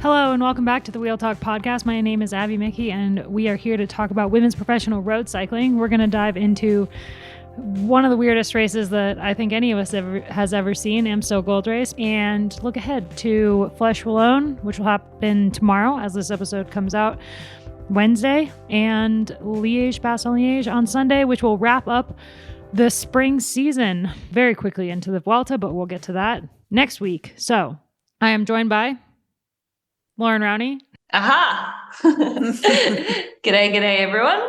Hello and welcome back to the Wheel Talk podcast. My name is Abby Mickey and we are here to talk about women's professional road cycling. We're going to dive into one of the weirdest races that I think any of us has ever seen, Amstel Gold Race, and look ahead to Flèche Wallonne, which will happen tomorrow as this episode comes out, Wednesday, and Liège-Bastogne-Liège on Sunday, which will wrap up the spring season very quickly into the Vuelta, but we'll get to that next week. So I am joined by Loren Rowney. Aha! G'day, everyone.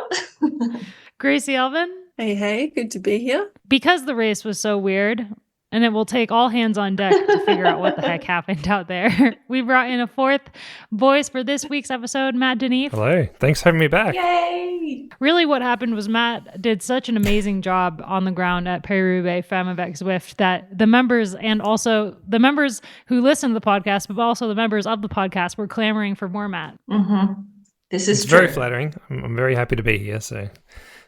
Gracie Elvin. Hey, good to be here. Because the race was so weird, and it will take all hands on deck to figure out what the heck happened out there, we brought in a fourth voice for this week's episode, Matt de Neef. Hello. Thanks for having me back. Yay! Really what happened was Matt did such an amazing job on the ground at Paris-Roubaix Femmes avec Zwift that the members and also the members who listen to the podcast, but also the members of the podcast were clamoring for more Matt. Mm-hmm. This is very flattering. I'm very happy to be here, so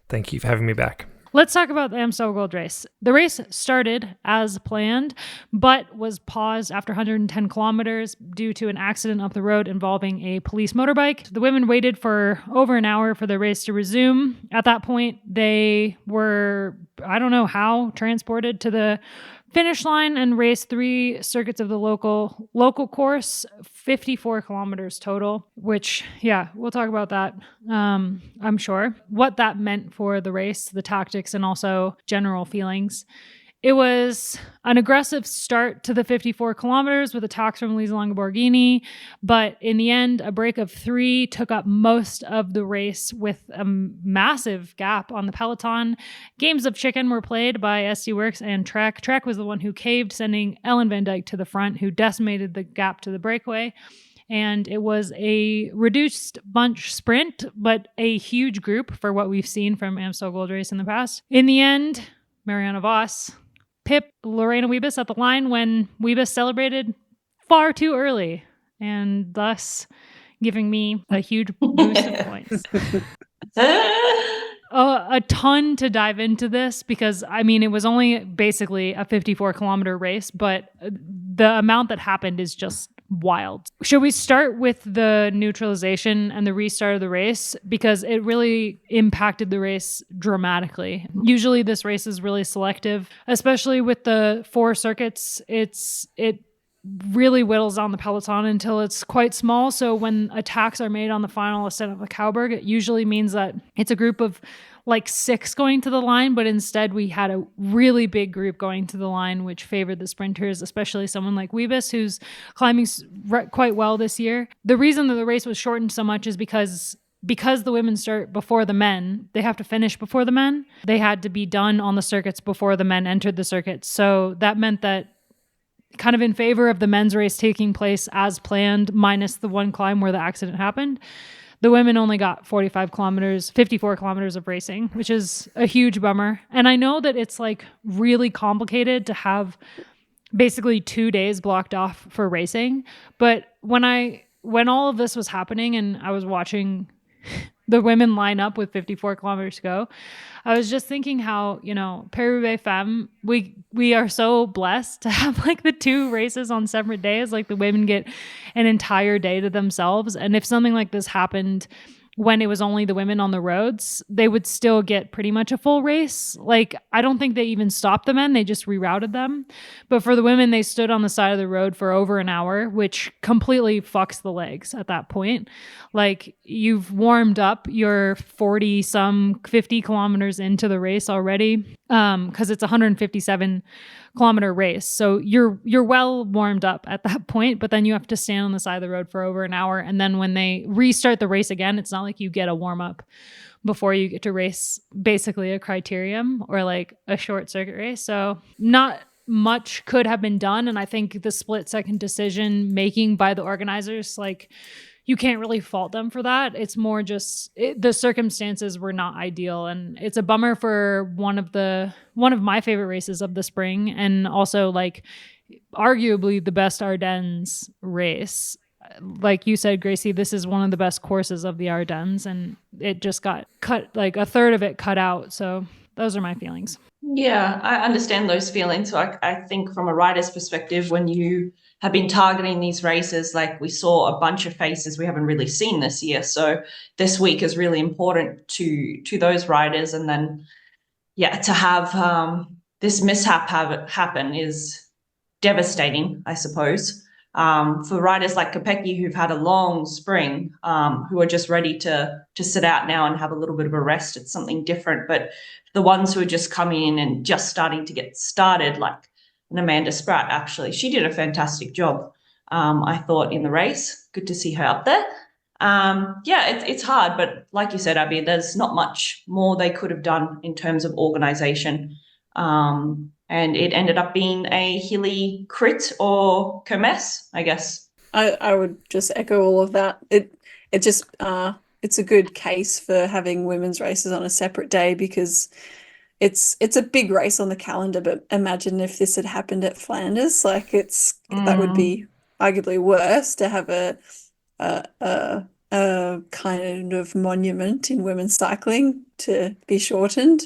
thank you for having me back. Let's talk about the Amstel Gold Race. The race started as planned, but was paused after 110 kilometers due to an accident up the road involving a police motorbike. The women waited for over an hour for the race to resume. At that point, they were, I don't know how, transported to the finish line and raced 3 circuits of the local course, 54 kilometers total, which, yeah, we'll talk about that, I'm sure. What that meant for the race, the tactics, and also general feelings. It was an aggressive start to the 54 kilometers with attacks from Lisa Longoborghini, but in the end, a break of 3 took up most of the race with a massive gap on the peloton. Games of chicken were played by SD Works and Trek. Trek was the one who caved, sending Ellen Van Dijk to the front, who decimated the gap to the breakaway. And it was a reduced bunch sprint, but a huge group for what we've seen from Amstel Gold Race in the past. In the end, Marianne Vos pipped Lorena Wiebes at the line when Wiebes celebrated far too early, and thus giving me a huge boost of points. A ton to dive into this because, I mean, it was only basically a 54-kilometer race, but the amount that happened is just wild. Should we start with the neutralization and the restart of the race? Because it really impacted the race dramatically. Usually this race is really selective, especially with the 4 circuits. It really whittles down the peloton until it's quite small. So when attacks are made on the final ascent of the Cauberg, it usually means that it's a group of like 6 going to the line, but instead we had a really big group going to the line, which favored the sprinters, especially someone like Wiebes, who's climbing quite well this year. The reason that the race was shortened so much is because the women start before the men, they have to finish before the men. They had to be done on the circuits before the men entered the circuits. So that meant that kind of in favor of the men's race taking place as planned, minus the one climb where the accident happened, the women only got 54 kilometers of racing, which is a huge bummer. And I know that it's like really complicated to have basically 2 days blocked off for racing. But when all of this was happening and I was watching the women line up with 54 kilometers to go, I was just thinking how, Paris-Roubaix Femmes, we are so blessed to have like the 2 races on separate days. Like the women get an entire day to themselves. And if something like this happened when it was only the women on the roads, they would still get pretty much a full race. Like, I don't think they even stopped the men. They just rerouted them. But for the women, they stood on the side of the road for over an hour, which completely fucks the legs at that point. Like, you've warmed up, you're 50 kilometers into the race already, because it's a 157 kilometer race. So you're well warmed up at that point, but then you have to stand on the side of the road for over an hour. And then when they restart the race again, it's not like you get a warm up before you get to race basically a criterium or like a short circuit race. So not much could have been done. And I think the split second decision making by the organizers, like, you can't really fault them for that. It's more just the circumstances were not ideal, and it's a bummer for one of my favorite races of the spring, and also like arguably the best Ardennes race. Like you said, Gracie, this is one of the best courses of the Ardennes, and it just got cut, like a third of it cut out. So those are my feelings. Yeah, I understand those feelings. So I think from a rider's perspective, when you have been targeting these races. Like we saw a bunch of faces we haven't really seen this year. So this week is really important to those riders. And then, to have this mishap happen is devastating, I suppose. For riders like Kopecky who've had a long spring, who are just ready to sit out now and have a little bit of a rest, it's something different. But the ones who are just coming in and just starting to get started, like an Amanda Spratt, actually, she did a fantastic job, I thought, in the race. Good to see her up there. It's hard, but like you said, Abby, there's not much more they could have done in terms of organisation. And it ended up being a hilly crit or kermesse, I guess. I would just echo all of that. It's a good case for having women's races on a separate day because it's a big race on the calendar. But imagine if this had happened at Flanders, like that would be arguably worse to have a kind of monument in women's cycling to be shortened.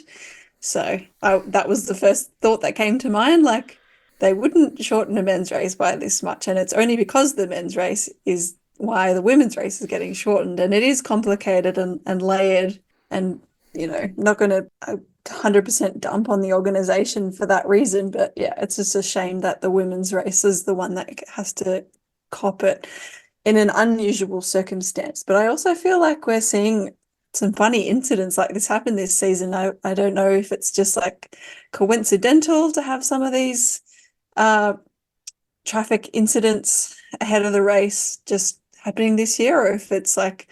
So that was the first thought that came to mind. Like they wouldn't shorten a men's race by this much, and it's only because the men's race is why the women's race is getting shortened, and it is complicated and layered, and not going to 100% dump on the organization for that reason. But yeah, it's just a shame that the women's race is the one that has to cop it in an unusual circumstance. But I also feel like we're seeing some funny incidents like this happen this season. I don't know if it's just like coincidental to have some of these traffic incidents ahead of the race just happening this year, or if it's like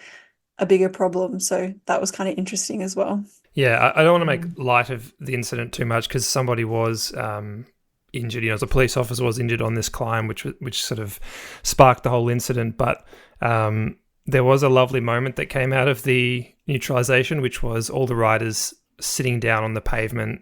a bigger problem. So that was kind of interesting as well. Yeah, I don't want to make light of the incident too much because somebody was injured. As a police officer was injured on this climb, which sort of sparked the whole incident. But there was a lovely moment that came out of the neutralisation, which was all the riders sitting down on the pavement,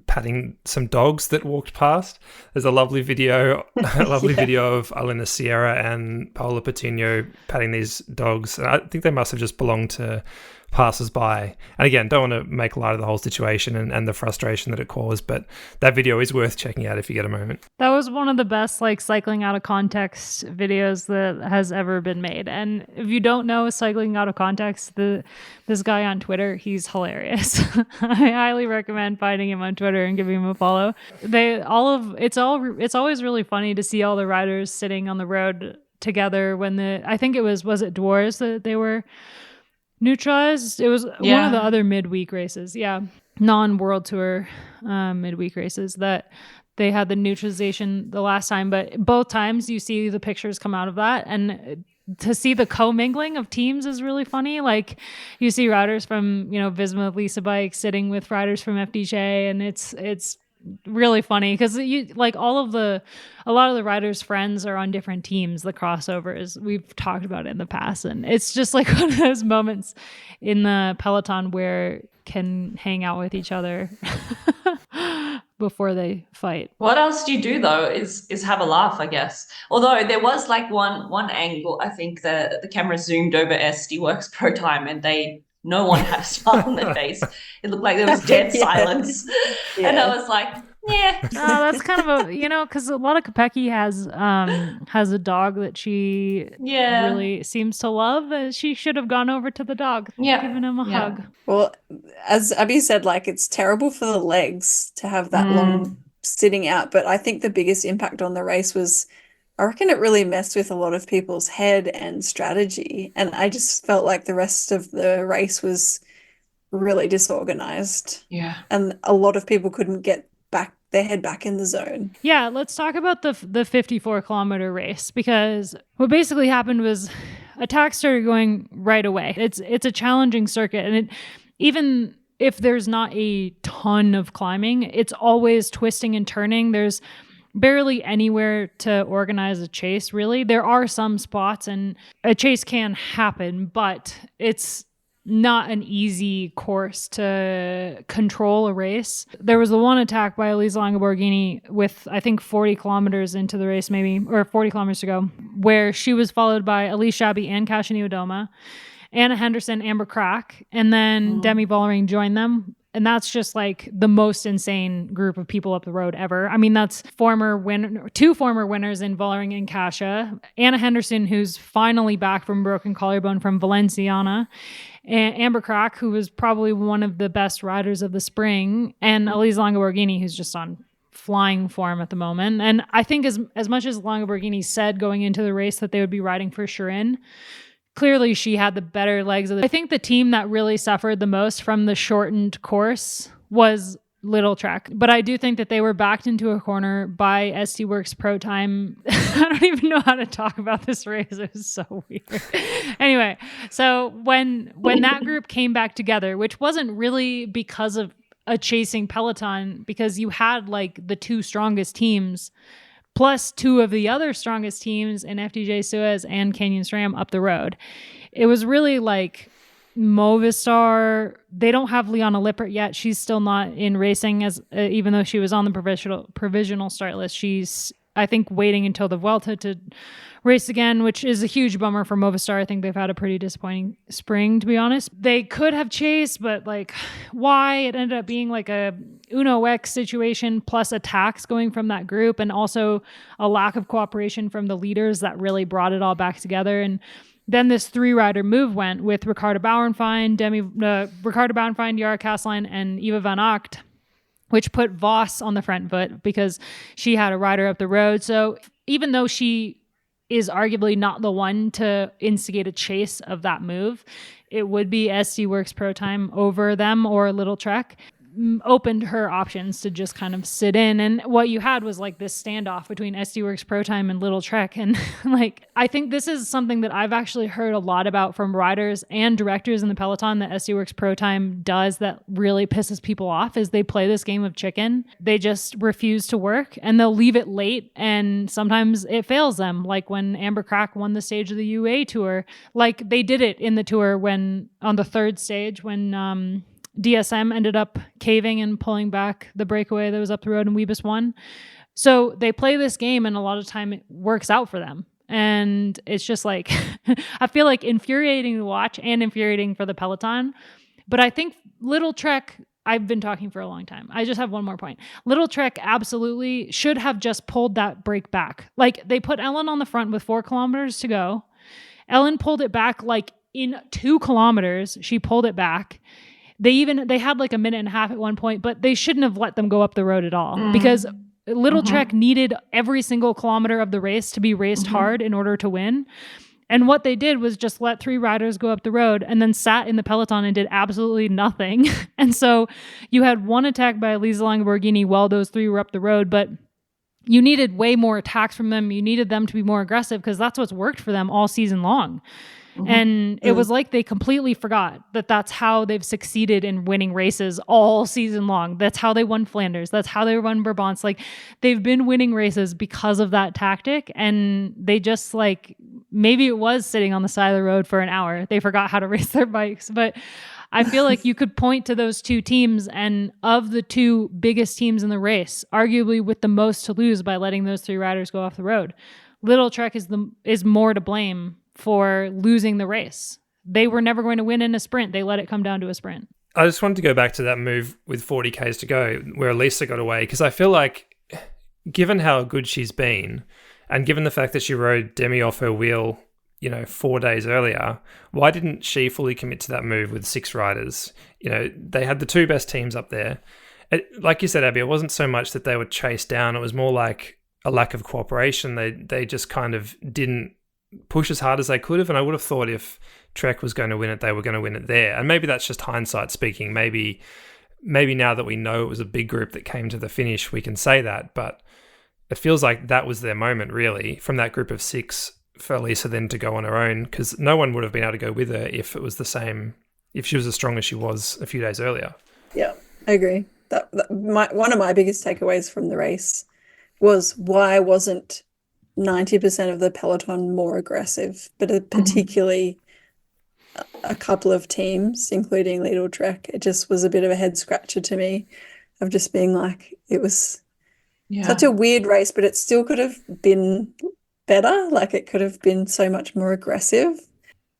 patting some dogs that walked past. There's a lovely video, video of Alina Sierra and Paola Patino patting these dogs. And I think they must have just belonged to passers-by. And again, don't want to make light of the whole situation and the frustration that it caused, but that video is worth checking out if you get a moment. That was one of the best cycling out of context videos that has ever been made. And if you don't know cycling out of context, this guy on Twitter, he's hilarious. I highly recommend finding him on Twitter and giving him a follow. It's always really funny to see all the riders sitting on the road together when I think it was it Dwars that they were neutralized? It was one of the other midweek races. Yeah. Non-World Tour midweek races that they had the neutralization the last time. But both times you see the pictures come out of that. And to see the commingling of teams is really funny. Like you see riders from, Visma Lisa Bike sitting with riders from FDJ, and it's really funny because a lot of the riders' friends are on different teams. The crossovers we've talked about it in the past, and it's just like one of those moments in the peloton where can hang out with each other before they fight. What else do you do though is have a laugh, I guess. Although there was like one angle, I think the camera zoomed over SD Works Pro Time and no one had a smile on their face. It looked like there was dead silence. Yeah. And I was like, yeah. That's kind of because a lot of Kopecky has a dog that she really seems to love. She should have gone over to the dog, given him a hug. Well, as Abby said, like it's terrible for the legs to have that long sitting out. But I think the biggest impact on the race was, I reckon it really messed with a lot of people's head and strategy. And I just felt like the rest of the race was really disorganized. Yeah. And a lot of people couldn't get their head back in the zone. Yeah, let's talk about the 54-kilometer race, because what basically happened was attacks started going right away. It's a challenging circuit, and even if there's not a ton of climbing, it's always twisting and turning. There's barely anywhere to organize a chase, really. There are some spots, and a chase can happen, but it's not an easy course to control a race. There was the one attack by Elisa Longoborghini with, I think, 40 kilometers into the race, maybe, or 40 kilometers to go, where she was followed by Elise Shabby and Kasia Niodoma, Anna Henderson, Amber Crack, and then Demi Vollering joined them. And that's just like the most insane group of people up the road ever. I mean, that's two former winners in Vollering and Kasia, Anna Henderson, who's finally back from broken collarbone from Valenciana, and Amber Crack, who was probably one of the best riders of the spring, and Elise Longoborghini, who's just on flying form at the moment. And I think as much as Longoborghini said going into the race that they would be riding for Shirin, clearly she had the better legs of I think the team that really suffered the most from the shortened course was Little Trek. But I do think that they were backed into a corner by SD Works Pro Time. I don't even know how to talk about this race. It was so weird. Anyway, so when that group came back together, which wasn't really because of a chasing peloton, because you had like the two strongest teams plus two of the other strongest teams in FDJ Suez and Canyon SRAM up the road. It was really like Movistar. They don't have Liana Lippert yet. She's still not in racing, as even though she was on the provisional start list. She's, I think, waiting until the Vuelta to race again, which is a huge bummer for Movistar. I think they've had a pretty disappointing spring, to be honest. They could have chased, but like, why? It ended up being like a Uno X situation plus attacks going from that group, and also a lack of cooperation from the leaders that really brought it all back together. And then this three-rider move went with Ricarda Bauernfeind, Yara Kasline, and Eva van Acht, which put Voss on the front foot because she had a rider up the road. So even though she is arguably not the one to instigate a chase of that move, it would be SD Works Pro Time over them or Little Trek, opened her options to just kind of sit in. And what you had was like this standoff between SD Works Pro Time and Little Trek. And like, I think this is something that I've actually heard a lot about from riders and directors in the peloton that SD Works Pro Time does that really pisses people off, is they play this game of chicken. They just refuse to work and they'll leave it late, and sometimes it fails them. Like when Amber Crack won the stage of the UA Tour, like they did it in the tour when on the third stage when DSM ended up caving and pulling back the breakaway that was up the road and Weebus won. So they play this game, and a lot of time it works out for them. And it's just like, I feel like infuriating to watch and infuriating for the peloton. But I think Little Trek, I've been talking for a long time. I just have one more point. Little Trek absolutely should have just pulled that break back. Like they put Ellen on the front with 4 kilometers to go. Ellen pulled it back like in 2 kilometers. She pulled it back. They had like a minute and a half at one point, but they shouldn't have let them go up the road at all because Little Trek needed every single kilometer of the race to be raced hard in order to win. And what they did was just let 3 riders go up the road and then sat in the peloton and did absolutely nothing. And so you had one attack by Elisa Longoborghini while those 3 were up the road, but you needed way more attacks from them. You needed them to be more aggressive because that's what's worked for them all season long. And it was like they completely forgot that that's how they've succeeded in winning races all season long. That's how they won Flanders. That's how they won Brabants. Like they've been winning races because of that tactic. And they just like, maybe it was sitting on the side of the road for an hour. They forgot how to race their bikes. But I feel like you could point to those 2 teams, and of the 2 biggest teams in the race, arguably with the most to lose by letting those 3 riders go off the road, Little Trek is more to blame for losing the race. They were never going to win in a sprint. They let it come down to a sprint. I just wanted to go back to that move with 40 Ks to go where Elisa got away, because I feel like given how good she's been and given the fact that she rode Demi off her wheel, 4 days earlier, why didn't she fully commit to that move with 6 riders? They had the 2 best teams up there. Like you said, Abby, it wasn't so much that they were chased down. It was more like a lack of cooperation. They just kind of didn't push as hard as they could have, and I would have thought if Trek was going to win it, they were going to win it there. And maybe that's just hindsight speaking. Maybe now that we know it was a big group that came to the finish, we can say that, but it feels like that was their moment, really, from that group of 6 for Elisa then to go on her own, because no one would have been able to go with her if it was the same, if she was as strong as she was a few days earlier. Yeah, I agree. One of my biggest takeaways from the race was why wasn't 90% of the peloton more aggressive, but particularly a couple of teams, including Little Trek. It just was a bit of a head scratcher to me of just being like, it was such a weird race, but it still could have been better. Like it could have been so much more aggressive.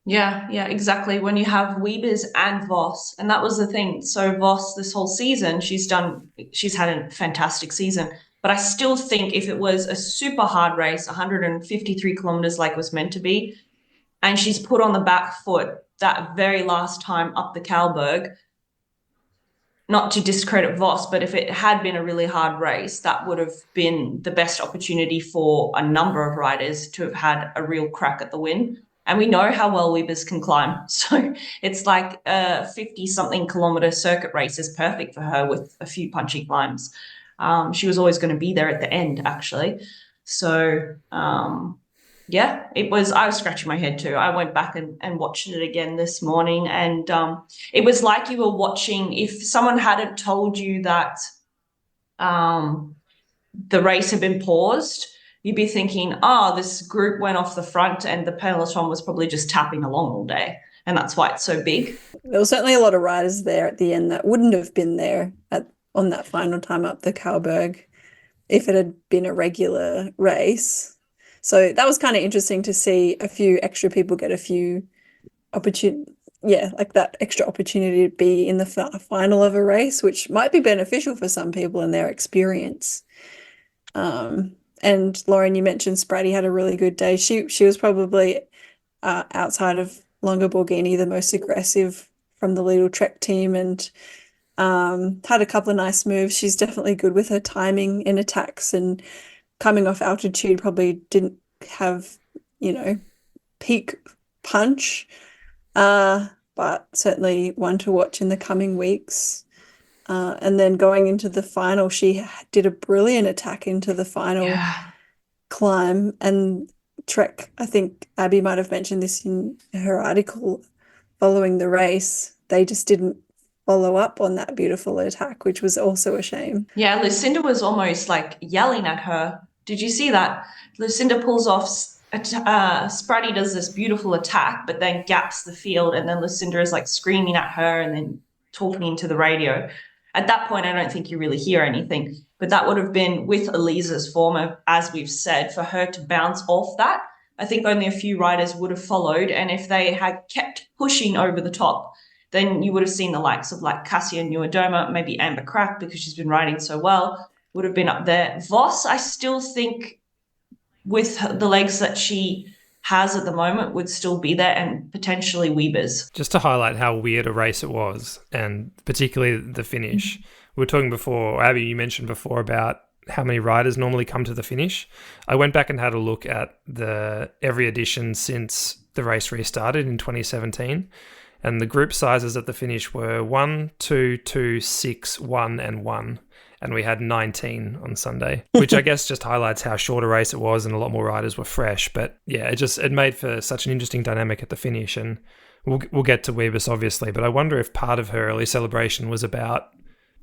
Yeah, exactly. When you have Wiebes and Voss, and that was the thing. So Voss, this whole season, she's had a fantastic season. But I still think if it was a super hard race, 153 kilometers like it was meant to be, and she's put on the back foot that very last time up the Kalberg, not to discredit Voss, but if it had been a really hard race, that would have been the best opportunity for a number of riders to have had a real crack at the win. And we know how well Wiebes can climb. So it's like a 50-something kilometer circuit race is perfect for her with a few punchy climbs. She was always going to be there at the end, actually. So, yeah, I was scratching my head too. I went back and watched it again this morning, and it was like you were watching, if someone hadn't told you that the race had been paused, you'd be thinking, this group went off the front and the peloton was probably just tapping along all day. And that's why it's so big. There was certainly a lot of riders there at the end that wouldn't have been there on that final time up the Kalberg if it had been a regular race. So that was kind of interesting to see a few extra people get a few opportunity, like that extra opportunity to be in the final of a race, which might be beneficial for some people in their experience. And Loren, you mentioned Spratty had a really good day. She was probably outside of Longa Borghini the most aggressive from the Lidl Trek team, and had a couple of nice moves. She's definitely good with her timing in attacks, and coming off altitude probably didn't have, peak punch, but certainly one to watch in the coming weeks. And then going into the final, she did a brilliant attack into the final climb. And Trek, I think Abby might have mentioned this in her article following the race, they just didn't follow up on that beautiful attack, which was also a shame. Yeah, Lucinda was almost like yelling at her. Did you see that? Lucinda pulls off, Spratty does this beautiful attack, but then gaps the field, and then Lucinda is like screaming at her and then talking into the radio. At that point, I don't think you really hear anything, but that would have been with Elisa's form, as we've said, for her to bounce off that. I think only a few riders would have followed, and if they had kept pushing over the top, then you would have seen the likes of like Cassia Neuerdoma, maybe Amber Crack, because she's been riding so well, would have been up there. Voss, I still think with the legs that she has at the moment would still be there, and potentially Wiebes. Just to highlight how weird a race it was, and particularly the finish. We were talking before, Abby, you mentioned before about how many riders normally come to the finish. I went back and had a look at every edition since the race restarted in 2017. And the group sizes at the finish were 1, 2, 2, 6, 1, and 1. And we had 19 on Sunday, which I guess just highlights how short a race it was and a lot more riders were fresh. But yeah, it made for such an interesting dynamic at the finish. And we'll get to Wiebes, obviously. But I wonder if part of her early celebration was about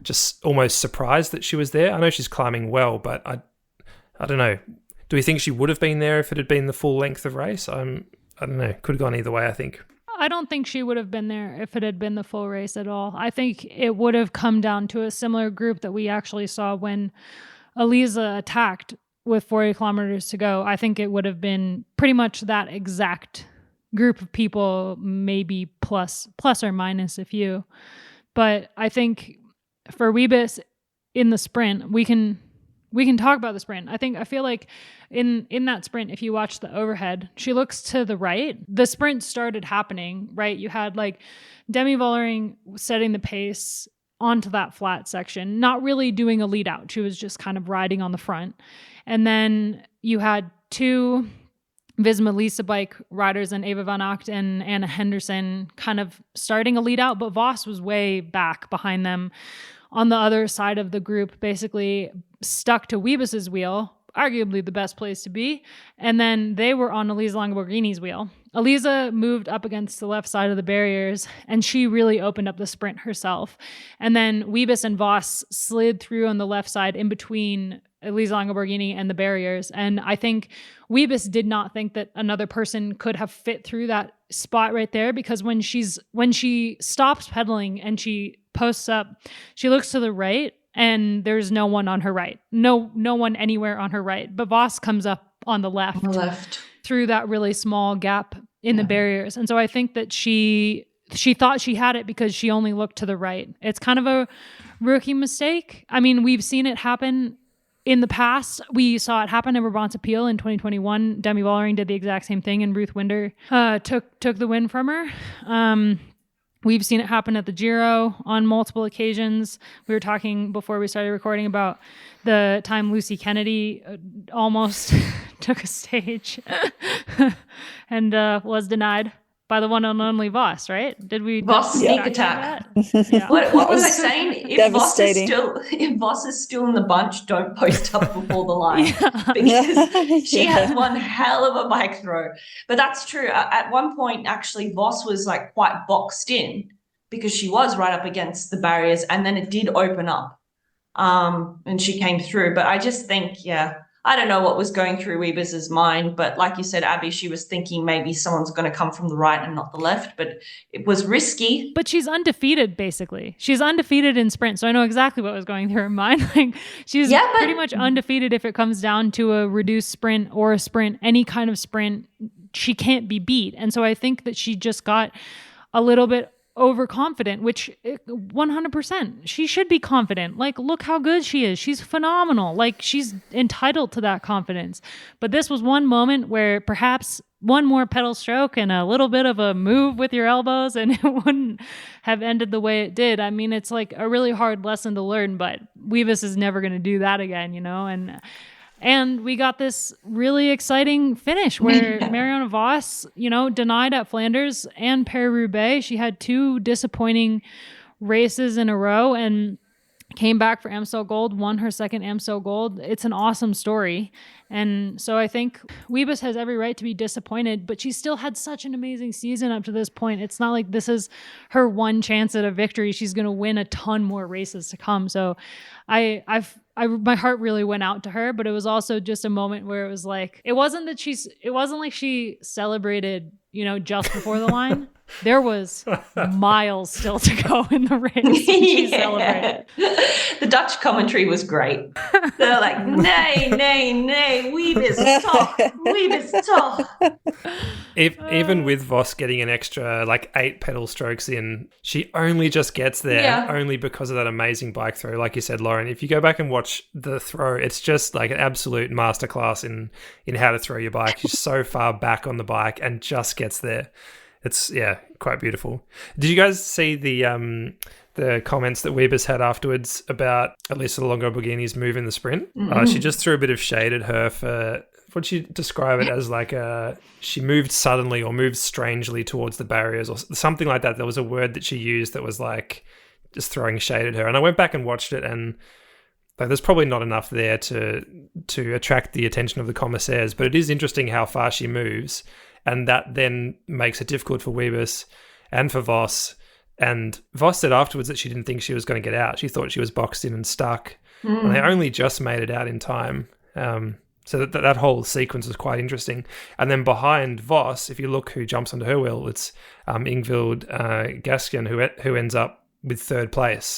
just almost surprised that she was there. I know she's climbing well, but I don't know. Do we think she would have been there if it had been the full length of race? I don't know. Could have gone either way, I think. I don't think she would have been there if it had been the full race at all. I think it would have come down to a similar group that we actually saw when Elisa attacked with 40 kilometers to go. I think it would have been pretty much that exact group of people, maybe plus or minus a few. But I think for Wiebes in the sprint, we can talk about the sprint. I feel like in that sprint, if you watch the overhead, she looks to the right. The sprint started happening, right? You had like Demi Vollering setting the pace onto that flat section, not really doing a lead out. She was just kind of riding on the front. And then you had two Visma Lisa bike riders and Eva Van Acht and Anna Henderson kind of starting a lead out, but Voss was way back behind them on the other side of the group, basically stuck to Wiebes's wheel, arguably the best place to be. And then they were on Elisa Longa Borghini's wheel. Elisa moved up against the left side of the barriers, and she really opened up the sprint herself. And then Wiebes and Voss slid through on the left side in between Elisa Longa Borghini and the barriers. And I think Wiebes did not think that another person could have fit through that spot right there, because when she stops pedaling and she posts up, she looks to the right and there's no one on her right. No one anywhere on her right. But Voss comes up on the left. Through that really small gap in the barriers. And so I think that she thought she had it because she only looked to the right. It's kind of a rookie mistake. I mean, we've seen it happen in the past. We saw it happen in Brabant's Appeal in 2021. Demi Vollering did the exact same thing, and Ruth Winder took the win from her. We've seen it happen at the Giro on multiple occasions. We were talking before we started recording about the time Lucy Kennedy almost took a stage and was denied by the one and only Voss, right? Did we? Voss sneak attack. Yeah. What was I saying? If devastating. Voss is still in the bunch, don't post up before the line because she has one hell of a bike throw. But that's true. At one point, actually, Voss was like quite boxed in because she was right up against the barriers, and then it did open up, and she came through. But I just think, I don't know what was going through Wiebes's mind, but like you said, Abby, she was thinking maybe someone's going to come from the right and not the left, but it was risky. But she's undefeated, basically. She's undefeated in sprint, so I know exactly what was going through her mind. Like, she's pretty much undefeated if it comes down to a reduced sprint or a sprint, any kind of sprint. She can't be beat. And so I think that she just got a little bit overconfident, which 100% she should be confident. Like, look how good she is. She's phenomenal. Like, she's entitled to that confidence. But this was one moment where perhaps one more pedal stroke and a little bit of a move with your elbows and it wouldn't have ended the way it did. I mean, it's like a really hard lesson to learn, but Wiebes is never going to do that again, you know? And we got this really exciting finish where Marianne Vos, you know, denied at Flanders and Paris-Roubaix. She had 2 disappointing races in a row and came back for Amstel Gold, won her second Amstel Gold. It's an awesome story. And so I think Wiebes has every right to be disappointed, but she still had such an amazing season up to this point. It's not like this is her one chance at a victory. She's going to win a ton more races to come. So my heart really went out to her, but it was also just a moment where it was like, it wasn't like she celebrated, you know, just before the line. There was miles still to go in the race. She celebrated. The Dutch commentary was great. They're like, nay, Wiebes top. Even with Voss getting an extra like 8 pedal strokes in, she only just gets there only because of that amazing bike throw. Like you said, Loren, if you go back and watch the throw, it's just like an absolute masterclass in how to throw your bike. She's so far back on the bike and just gets there. It's quite beautiful. Did you guys see the comments that Wiebes had afterwards about Elisa Longo Borghini's move in the sprint? Mm-hmm. She just threw a bit of shade at her for, what'd she describe it as, like she moved suddenly or moved strangely towards the barriers or something like that. There was a word that she used that was like just throwing shade at her. And I went back and watched it, and like, there's probably not enough there to attract the attention of the commissaires, but it is interesting how far she moves. And that then makes it difficult for Wiebes and for Voss. And Voss said afterwards that she didn't think she was going to get out. She thought she was boxed in and stuck. And they only just made it out in time. So that whole sequence was quite interesting. And then behind Voss, if you look who jumps onto her wheel, it's Ingvild Gaskin, who ends up with 3rd place,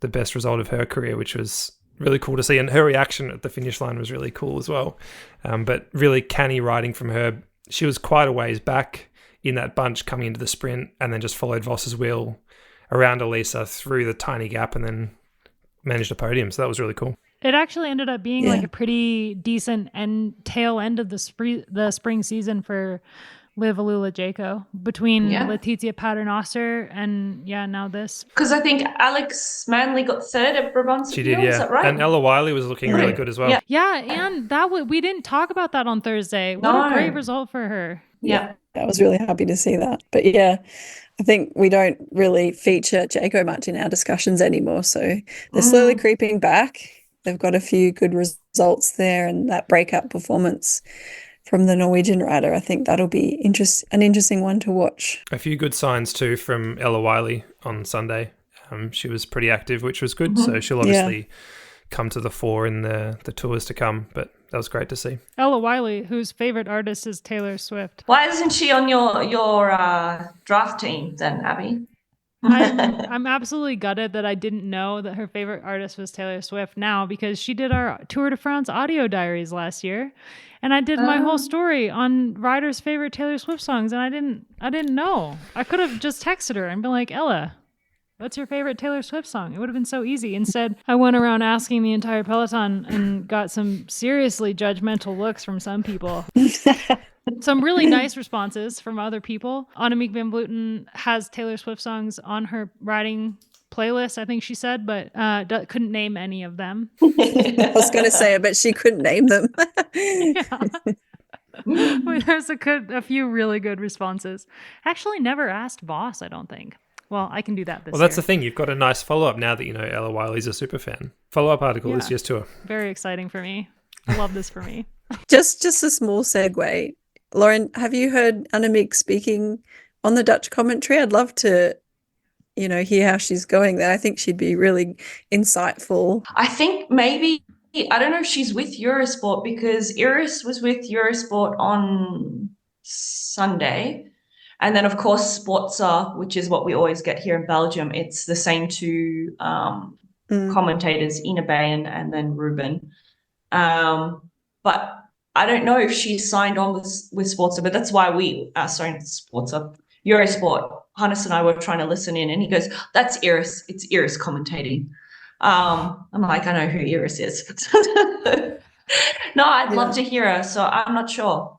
the best result of her career, which was really cool to see. And her reaction at the finish line was really cool as well. But really canny riding from her. She was quite a ways back in that bunch coming into the sprint and then just followed Voss's wheel around Elisa through the tiny gap and then managed a podium. So that was really cool. It actually ended up being like a pretty decent tail end of the spring season for Liv Alula-Jayco between Letizia Paternoster and now this. Because I think Alex Manley got 3rd at Brabant's She did, Appeal, is that right? And Ella Wiley was looking really good as well. Yeah, and we didn't talk about that on Thursday. What a great result for her. Yeah. I was really happy to see that. But I think we don't really feature Jayco much in our discussions anymore. So they're slowly creeping back. They've got a few good results there, and that breakout performance from the Norwegian rider, I think that'll be an interesting one to watch. A few good signs too from Ella Wiley on Sunday. She was pretty active, which was good. So she'll obviously come to the fore in the tours to come, but that was great to see. Ella Wiley, whose favorite artist is Taylor Swift. Why isn't she on your draft team then, Abby? I'm absolutely gutted that I didn't know that her favorite artist was Taylor Swift now, because she did our Tour de France audio diaries last year, and I did my whole story on riders' favorite Taylor Swift songs, and I didn't know. I could have just texted her and been like, Ella, what's your favorite Taylor Swift song? It would have been so easy. Instead, I went around asking the entire peloton and got some seriously judgmental looks from some people. Some really nice responses from other people. Annemiek van Vleuten has Taylor Swift songs on her riding playlist, I think she said, but couldn't name any of them. I was going to say, I bet she couldn't name them. There's a few really good responses. Actually, never asked Voss, I don't think. Well, I can do that this year. Well, that's the thing. You've got a nice follow-up now that you know Ella Wiley's a super fan. Follow-up article is just to her. Very exciting for me. I love this for me. Just a small segue. Loren, have you heard Annemiek speaking on the Dutch commentary? I'd love to, hear how she's going there. I think she'd be really insightful. I think maybe, I don't know if she's with Eurosport, because Iris was with Eurosport on Sunday. And then, of course, Sportza, which is what we always get here in Belgium, it's the same two commentators, Ina Bayen and then Ruben. But I don't know if she's signed on with Sportza, but that's why Eurosport. Hannes and I were trying to listen in, and he goes, "That's Iris. It's Iris commentating." I'm like, I know who Iris is. No, I'd love to hear her, so I'm not sure.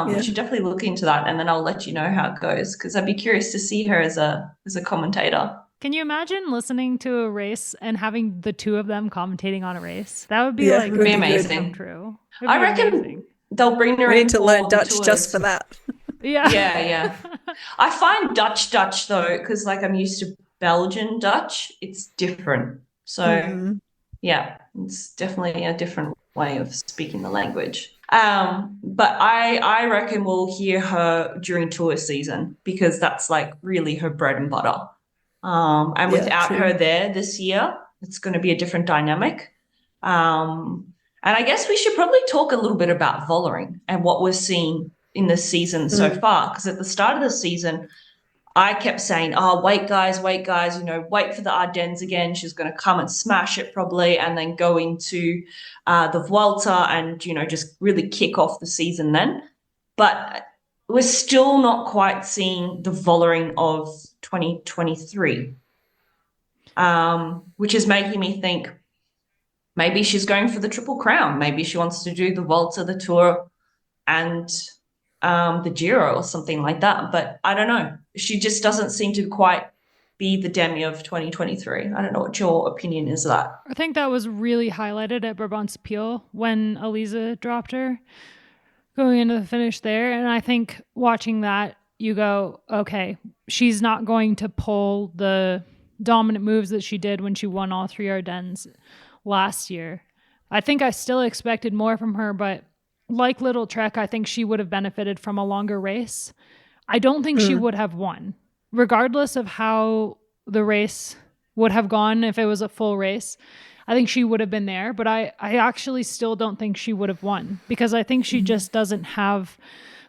We should definitely look into that, and then I'll let you know how it goes, because I'd be curious to see her as a commentator. Can you imagine listening to a race and having the two of them commentating on a race? That would be amazing. True. I reckon they'll bring her in. We need to learn Dutch just for that. Yeah. I find Dutch though, because I'm used to Belgian Dutch. It's different. So it's definitely a different way of speaking the language. But I reckon we'll hear her during tour season, because that's really her bread and butter. And without her there this year, it's going to be a different dynamic. And I guess we should probably talk a little bit about Vollering and what we're seeing in this season so far, because at the start of the season, I kept saying, wait, guys, wait for the Ardennes again. She's going to come and smash it probably, and then go into the Vuelta and, just really kick off the season then. But we're still not quite seeing the Vollering of 2023, which is making me think maybe she's going for the Triple Crown. Maybe she wants to do the Vuelta, the Tour, and the Giro or something like that. But I don't know. She just doesn't seem to quite be the Demi of 2023. I don't know what your opinion is of that. I think that was really highlighted at Brabantse Pijl when Elisa dropped her going into the finish there. And I think watching that, you go, okay, she's not going to pull the dominant moves that she did when she won all three Ardennes last year. I think I still expected more from her, but like Little Trek, I think she would have benefited from a longer race. I don't think she would have won, regardless of how the race would have gone if it was a full race. I think she would have been there, but I actually still don't think she would have won, because I think she just doesn't have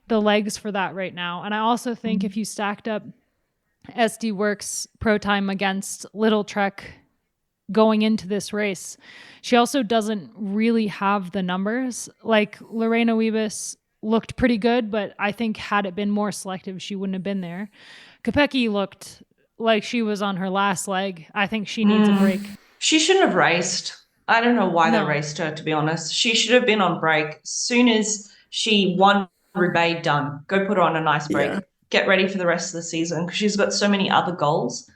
the legs for that right now. And I also think if you stacked up SD Works Pro Time against Little Trek going into this race, she also doesn't really have the numbers. Lorena Wiebes looked pretty good, but I think had it been more selective, she wouldn't have been there. Kopecky looked like she was on her last leg. I think she needs a break. She shouldn't have raced. I don't know why they raced her, to be honest. She should have been on break. As soon as she won Roubaix, done. Go put her on a nice break. Yeah. Get ready for the rest of the season, because she's got so many other goals.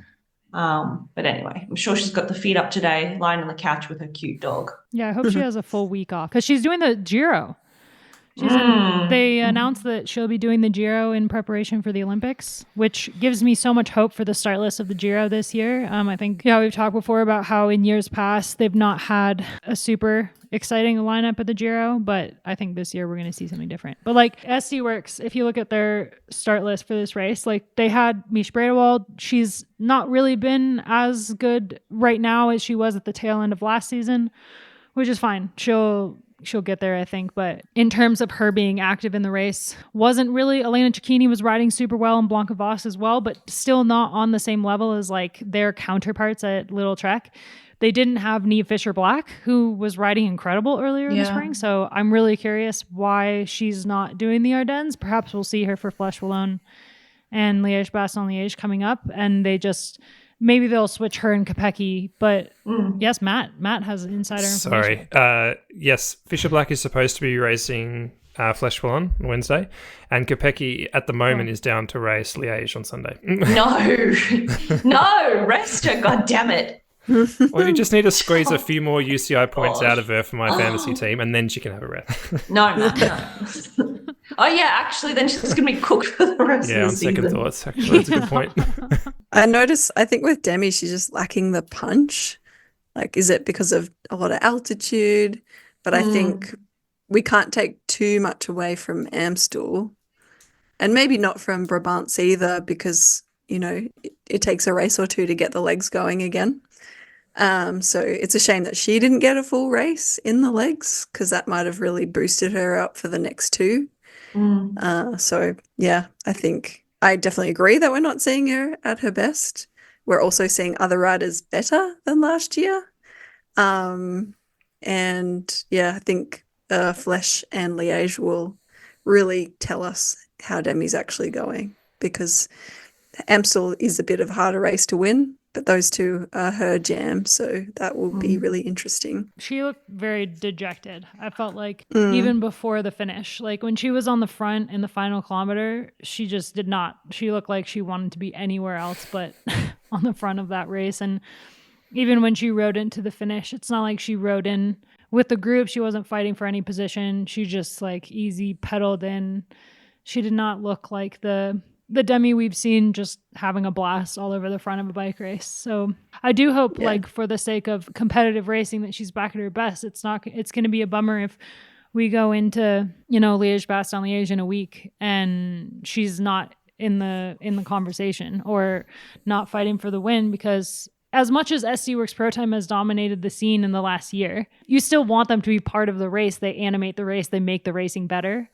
But anyway, I'm sure she's got the feet up today, lying on the couch with her cute dog. Yeah, I hope she has a full week off, because she's doing the Giro. They announced that she'll be doing the Giro in preparation for the Olympics, which gives me so much hope for the start list of the Giro this year. I think we've talked before about how in years past they've not had a super exciting lineup at the Giro, but I think this year we're going to see something different. But SD Works, if you look at their start list for this race, they had Mish Bredewald. She's not really been as good right now as she was at the tail end of last season, which is fine. She'll she'll get there, I think. But in terms of her being active in the race, wasn't really. Elena Cecchini was riding super well and Blanca Voss as well, but still not on the same level as like their counterparts at Little Trek. They didn't have Neve Fisher-Black, who was riding incredible earlier in the spring. So I'm really curious why she's not doing the Ardennes. Perhaps we'll see her for Flèche Wallonne and Liège-Bastogne-Liège coming up, and maybe they'll switch her and Kopecky. But yes, Matt has insider information. Sorry. Yes, Fisher-Black is supposed to be racing Flèche Wallonne on Wednesday, and Kopecky at the moment is down to race Liège on Sunday. No, rest her, god damn it. Well, you just need to squeeze a few more UCI points out of her for my fantasy team, and then she can have a rest. No. Oh yeah, actually, then she's going to be cooked for the rest of the season. Yeah, on second thoughts, actually, that's a good point. I think with Demi, she's just lacking the punch. Like, is it because of a lot of altitude? But I think we can't take too much away from Amstel, and maybe not from Brabants either, because, it takes a race or two to get the legs going again. So it's a shame that she didn't get a full race in the legs, because that might have really boosted her up for the next two. So yeah, I think I definitely agree that we're not seeing her at her best. We're also seeing other riders better than last year. And yeah, I think Flèche and Liège will really tell us how Demi's actually going, because Amstel is a bit of a harder race to win, but those two are her jam, so that will be really interesting. She looked very dejected. I felt like even before the finish, like when she was on the front in the final kilometer, she just did not. She looked like she wanted to be anywhere else but on the front of that race. And even when she rode into the finish, it's not like she rode in with the group. She wasn't fighting for any position. She just like easy pedaled in. She did not look like the Demi we've seen just having a blast all over the front of a bike race. So I do hope, like, for the sake of competitive racing, that she's back at her best. It's going to be a bummer if we go into, Liège-Bastogne-Liège in a week and she's not in the conversation or not fighting for the win, because as much as SC Works Pro Time has dominated the scene in the last year, you still want them to be part of the race. They animate the race. They make the racing better.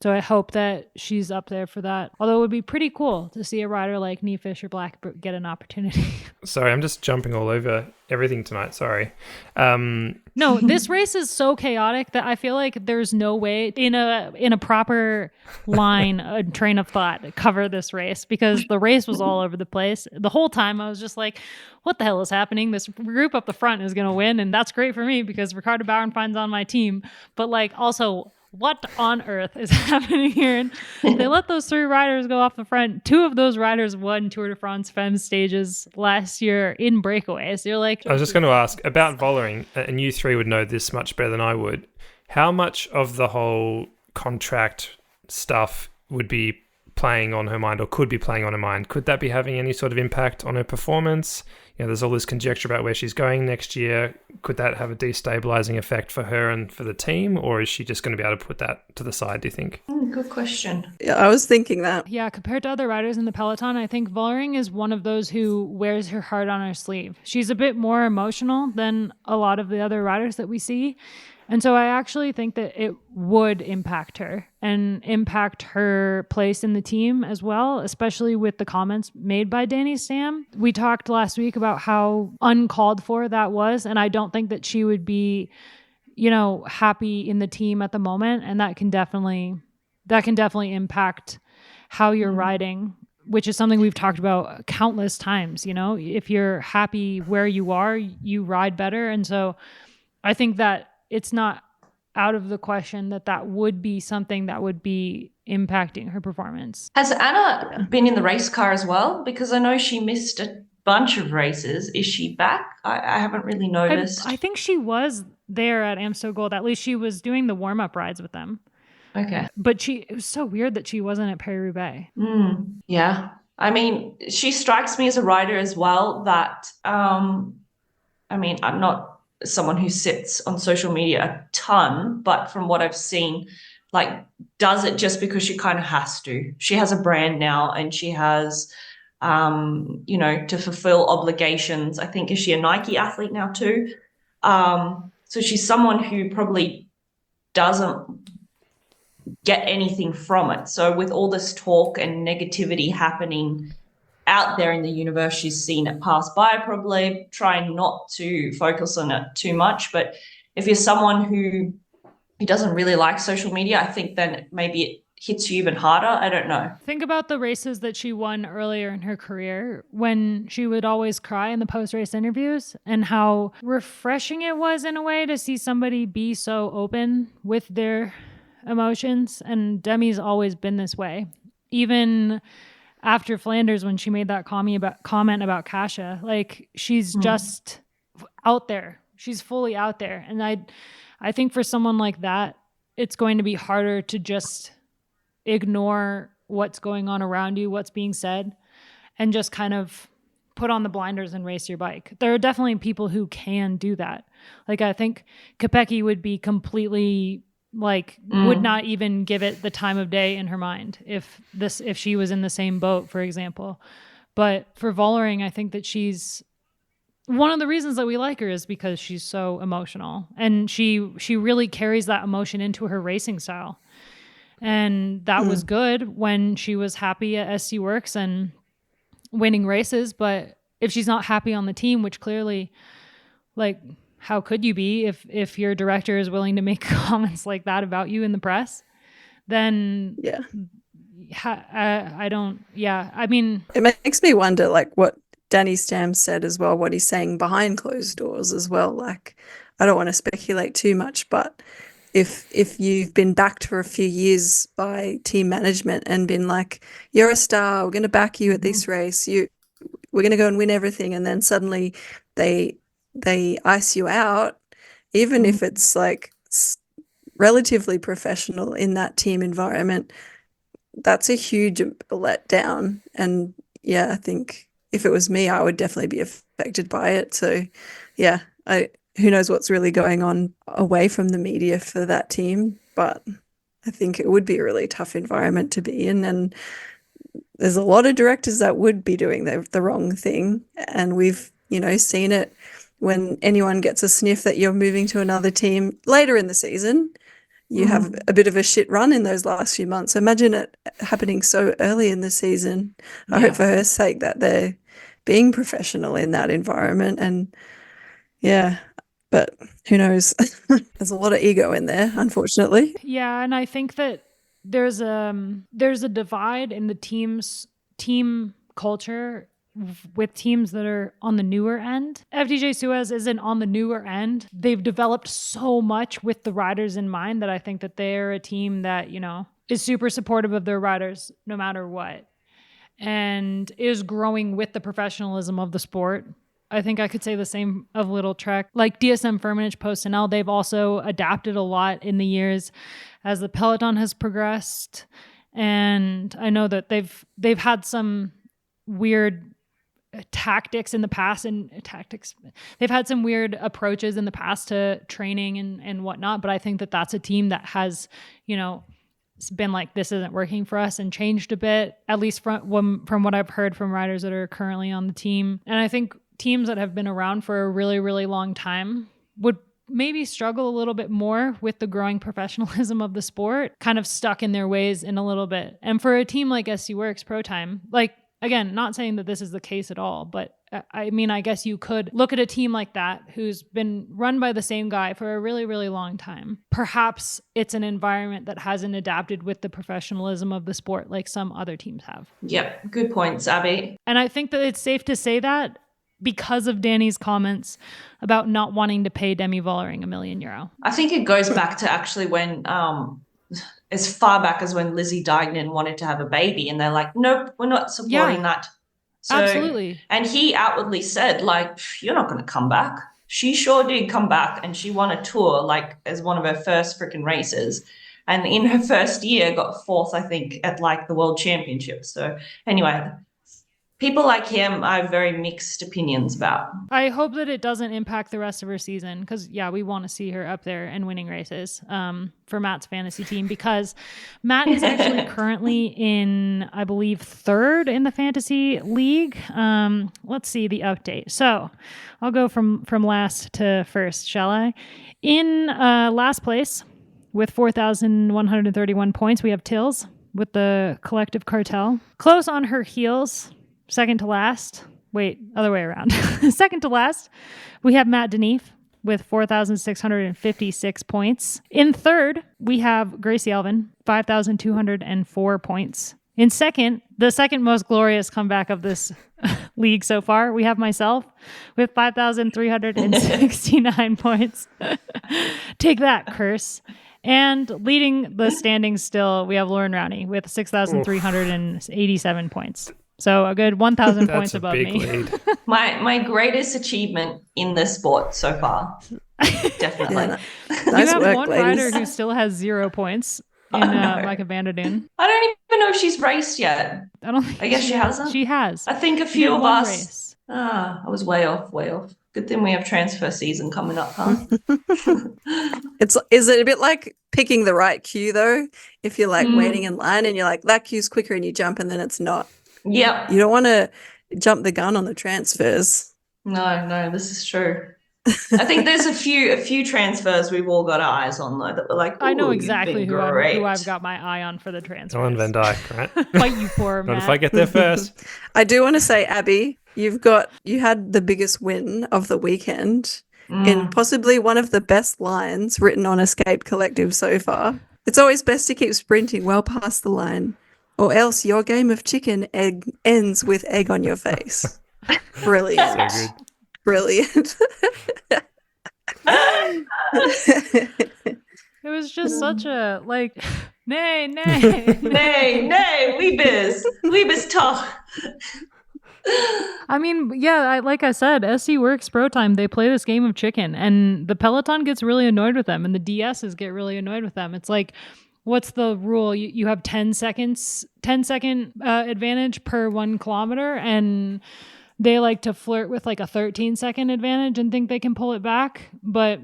So I hope that she's up there for that. Although it would be pretty cool to see a rider like Neve Fisher-Black get an opportunity. Sorry, I'm just jumping all over everything tonight. Sorry. No, this race is so chaotic that I feel like there's no way in a proper line, a train of thought to cover this race, because the race was all over the place. The whole time I was just like, what the hell is happening? This group up the front is going to win. And that's great for me because Ricardo Bauernfeind's on my team. But like also, what on earth is happening here? And they let those three riders go off the front. Two of those riders won Tour de France Femmes stages last year in breakaways. You're like, I was just going to ask about Vollering, and you three would know this much better than I would. How much of the whole contract stuff would be playing on her mind, or could be playing on her mind? Could that be having any sort of impact on her performance? There's all this conjecture about where she's going next year. Could that have a destabilizing effect for her and for the team, or is she just going to be able to put that to the side, do you think? Good question. Yeah, I was thinking that. Yeah, compared to other riders in the peloton, I think Vollering is one of those who wears her heart on her sleeve. She's a bit more emotional than a lot of the other riders that we see. And so I actually think that it would impact her and impact her place in the team as well, especially with the comments made by Danny Sam. We talked last week about how uncalled for that was, and I don't think that she would be, happy in the team at the moment, and that can definitely impact how you're riding, which is something we've talked about countless times. If you're happy where you are, you ride better. And so I think that it's not out of the question that would be something that would be impacting her performance. Has Anna been in the race car as well? Because I know she missed a bunch of races. Is she back? I haven't really noticed. I think she was there at Amstel Gold. At least she was doing the warm-up rides with them. Okay. But it was so weird that she wasn't at Paris-Roubaix. Yeah. I mean, she strikes me as a rider as well that, I'm not someone who sits on social media a ton, but from what I've seen, like, does it just because she kind of has to. She has a brand now, and she has, to fulfill obligations. I think, is she a Nike athlete now too? So she's someone who probably doesn't get anything from it. So with all this talk and negativity happening out there in the universe, she's seen it pass by, probably trying not to focus on it too much. But if you're someone who doesn't really like social media, I think then maybe it hits you even harder. I don't know. Think about the races that she won earlier in her career when she would always cry in the post-race interviews, and how refreshing it was in a way to see somebody be so open with their emotions. And Demi's always been this way. Even after Flanders, when she made that comment about Kasia, like, she's just out there. She's fully out there. And I think for someone like that, it's going to be harder to just ignore what's going on around you, what's being said, and just kind of put on the blinders and race your bike. There are definitely people who can do that. Like, I think Kopecky would be completely would not even give it the time of day in her mind if she was in the same boat, for example. But for Vollering, I think that she's one of the reasons that we like her is because she's so emotional, and she really carries that emotion into her racing style. And that was good when she was happy at SC Works and winning races. But if she's not happy on the team, which clearly, like, how could you be if your director is willing to make comments like that about you in the press? Then I don't. Yeah, I mean, it makes me wonder, like, what Danny Stam said as well, what he's saying behind closed doors as well. Like, I don't want to speculate too much, but if you've been backed for a few years by team management and been like, you're a star, we're going to back you at this race, we're going to go and win everything, and then suddenly they ice you out, even if it's like relatively professional in that team environment, that's a huge letdown. And yeah, I think if it was me, I would definitely be affected by it. So yeah, who knows what's really going on away from the media for that team, but I think it would be a really tough environment to be in. And there's a lot of directors that would be doing the wrong thing. And we've, seen it when anyone gets a sniff that you're moving to another team later in the season, you have a bit of a shit run in those last few months. Imagine it happening so early in the season. Yeah. I hope for her sake that they're being professional in that environment. And yeah, but who knows? There's a lot of ego in there, unfortunately. Yeah, and I think that there's a divide in the team culture with teams that are on the newer end. FDJ Suez isn't on the newer end. They've developed so much with the riders in mind that I think that they're a team that, is super supportive of their riders no matter what, and is growing with the professionalism of the sport. I think I could say the same of Little Trek. Like DSM Firmenich, PostNL, they've also adapted a lot in the years as the peloton has progressed. And I know that they've had some weird tactics in the past, they've had some weird approaches in the past to training and whatnot, but I think that that's a team that has, been like, this isn't working for us, and changed a bit, at least from what I've heard from riders that are currently on the team. And I think teams that have been around for a really, really long time would maybe struggle a little bit more with the growing professionalism of the sport, kind of stuck in their ways in a little bit. And for a team like SC Works Pro Time, like, again, not saying that this is the case at all, but I mean, I guess you could look at a team like that who's been run by the same guy for a really, really long time. Perhaps it's an environment that hasn't adapted with the professionalism of the sport like some other teams have. Yep, good points, Abby. And I think that it's safe to say that because of Danny's comments about not wanting to pay Demi Vollering €1 million. I think it goes back to actually when as far back as when Lizzie Deignan wanted to have a baby, and they're like, nope, we're not supporting that. So, absolutely. And he outwardly said, like, you're not going to come back. She sure did come back, and she won a tour, like, as one of her first freaking races. And in her first year, got fourth, I think, at, like, the World Championships. So anyway, people like him I have very mixed opinions about. I hope that it doesn't impact the rest of her season, because, yeah, we want to see her up there and winning races for Matt's fantasy team, because Matt is actually currently in, I believe, third in the fantasy league. Let's see the update. So I'll go from last to first, shall I? In last place, with 4,131 points. We have Tills with the Collective Cartel. Close on her heels, second to last. Wait, other way around. Second to last, we have Matt de Neef with 4,656 points. In third, we have Gracie Elvin, 5,204 points. In second, the second most glorious comeback of this league so far, we have myself with 5,369 points. Take that, curse. And leading the standings still, we have Loren Rowney with 6,387 points. So a good 1,000 points above me. Lead. My greatest achievement in this sport so far. Definitely. Yeah, You nice have work, one ladies. rider who still has 0 points in Micah Vanderdoon. I don't even know if she's raced yet. I don't think I guess she hasn't. She has. I think a She few did of one us. race. I was way off. Good thing we have transfer season coming up, huh? Is it a bit like picking the right queue though? If you're like Mm. waiting in line and you're like, that queue's quicker and you jump and then it's not. Yep. You don't want to jump the gun on the transfers. No, this is true. I think there's a few transfers we've all got our eyes on though that we're like, I know "Ooh, exactly you've who been great." I've got my eye on for the transfer. Nolan Van Dyke, right? Fight you for, Not Matt. if I get there first. I do want to say, Abby, you had the biggest win of the weekend in possibly one of the best lines written on Escape Collective so far. It's always best to keep sprinting well past the line, or else your game of chicken egg ends with egg on your face. Brilliant. So good. Brilliant. It was just such a like, nay. Nay, Weebus talk. I mean, yeah, like I said, SC Works Pro Time, they play this game of chicken, and the Peloton gets really annoyed with them, and the DSs get really annoyed with them. It's like, what's the rule? You have 10 second advantage per 1 kilometer, and they like to flirt with like a 13-second advantage and think they can pull it back. But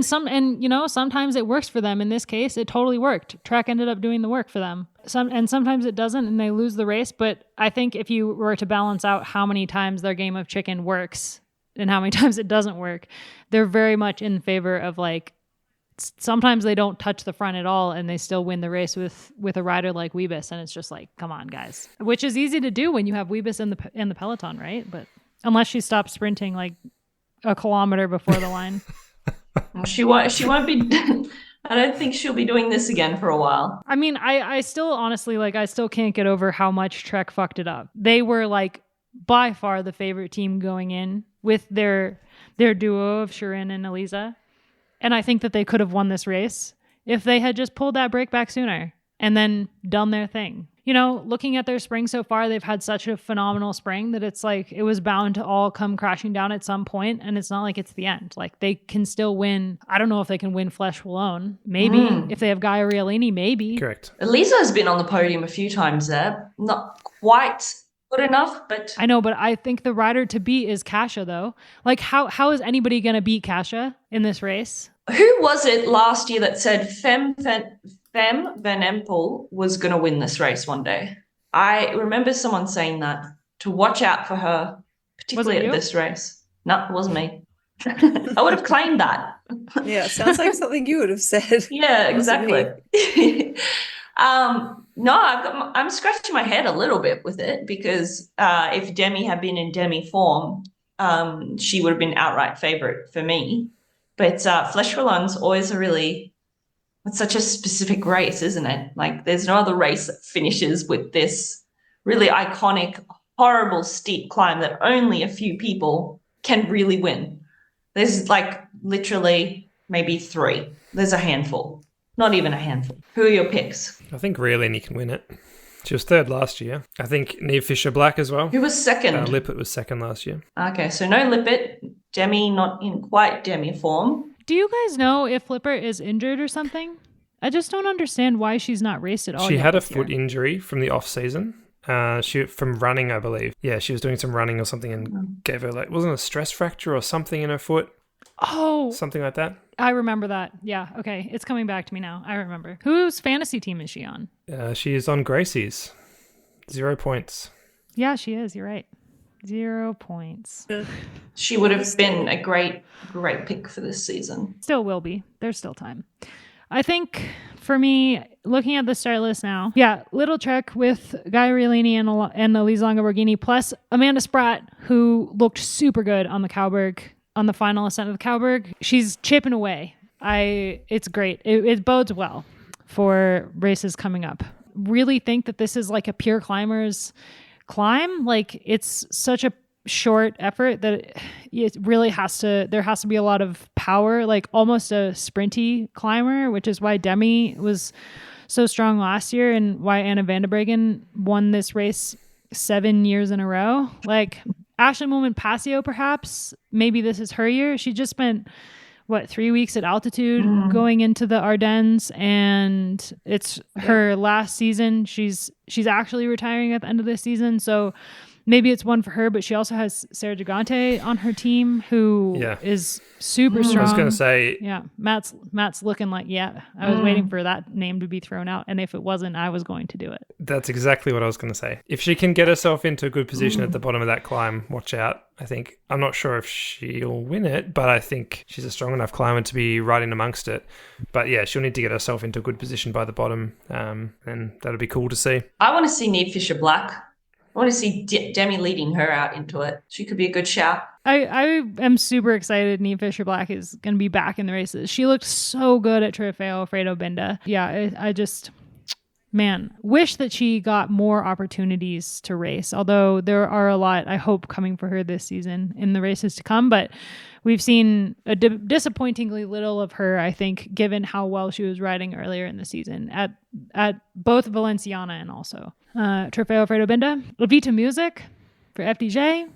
sometimes it works for them. In this case, it totally worked. Trek ended up doing the work for them. Sometimes it doesn't and they lose the race. But I think if you were to balance out how many times their game of chicken works and how many times it doesn't work, they're very much in favor of like, sometimes they don't touch the front at all and they still win the race with a rider like Weebus, and it's just like, come on, guys. Which is easy to do when you have Weebus in the peloton, right? But unless she stops sprinting like a kilometer before the line. Well, she won't be. I don't think she'll be doing this again for a while. I mean, I still honestly I still can't get over how much Trek fucked it up. They were like by far the favorite team going in with their duo of Shirin and Eliza. And I think that they could have won this race if they had just pulled that break back sooner and then done their thing. You know, looking at their spring so far, they've had such a phenomenal spring that it's like it was bound to all come crashing down at some point, and it's not like it's the end. Like they can still win. I don't know if they can win Flesh Wallone. Maybe. If they have Gaia Rialini, maybe. Correct. Elisa has been on the podium a few times there. Not quite good enough, but I know, but I think the rider to beat is Kasha, though. Like, how is anybody going to beat Kasha in this race? who was it last year that said Fem Van Empel was going to win this race one day? I remember someone saying that, to watch out for her, particularly at this race. No, it wasn't me. I would have claimed that. Yeah, sounds like something you would have said. Yeah, exactly. No, I'm scratching my head a little bit with it because if Demi had been in Demi form, she would have been outright favorite for me. But Flesh Wallone's always it's such a specific race, isn't it? Like there's no other race that finishes with this really iconic, horrible steep climb that only a few people can really win. There's like literally maybe 3. There's a handful. Not even a handful. Who are your picks? I think Rialini can win it. She was 3rd last year. I think Neve Fisher-Black as well. Who was 2nd? Lippert was 2nd last year. Okay, so no Lippert. Demi not in quite Demi form. Do you guys know if Lippert is injured or something? I just don't understand why she's not raced at all. She yet had a this foot year. injury from the off-season. She from running, I believe. Yeah, she was doing some running or something and gave her wasn't a stress fracture or something in her foot? Oh, Something like that. I remember that. Yeah, okay. It's coming back to me now. I remember. Whose fantasy team is she on? She is on Gracie's. 0 points. Yeah, she is. You're right. 0 points. She would have been a great pick for this season. Still will be. There's still time. I think for me, looking at the start list now, Little Trek with Guy Riolini and Elise Longa-Borghini, plus Amanda Spratt, who looked super good on the Cowberg, on the final ascent of the Cowberg. She's chipping away. It's great. It bodes well for races coming up. Really think that this is like a pure climber's climb. Like, it's such a short effort that it really there has to be a lot of power, like almost a sprinty climber, which is why Demi was so strong last year and why Anna van der Breggen won this race 7 years in a row. Like Ashley Moolman-Passio, perhaps, maybe this is her year. She just spent 3 weeks at altitude going into the Ardennes, and it's her last season. She's actually retiring at the end of this season, so maybe it's one for her, but she also has Sarah Gigante on her team, who is super strong. I was going to say... Yeah, Matt's looking like, I was waiting for that name to be thrown out, and if it wasn't, I was going to do it. That's exactly what I was going to say. If she can get herself into a good position at the bottom of that climb, watch out, I think. I'm not sure if she'll win it, but I think she's a strong enough climber to be right in amongst it. But yeah, she'll need to get herself into a good position by the bottom, and that'll be cool to see. I want to see Neve Fisher-Black. I want to see Demi leading her out into it. She could be a good shout. I am super excited Neve Fisher-Black is going to be back in the races. She looked so good at Trofeo Alfredo Binda. Yeah, I just... Man, wish that she got more opportunities to race, although there are a lot, I hope, coming for her this season in the races to come. But we've seen a disappointingly little of her, I think, given how well she was riding earlier in the season at both Valenciana and also Trofeo Alfredo Binda. Levita Music for FDJ.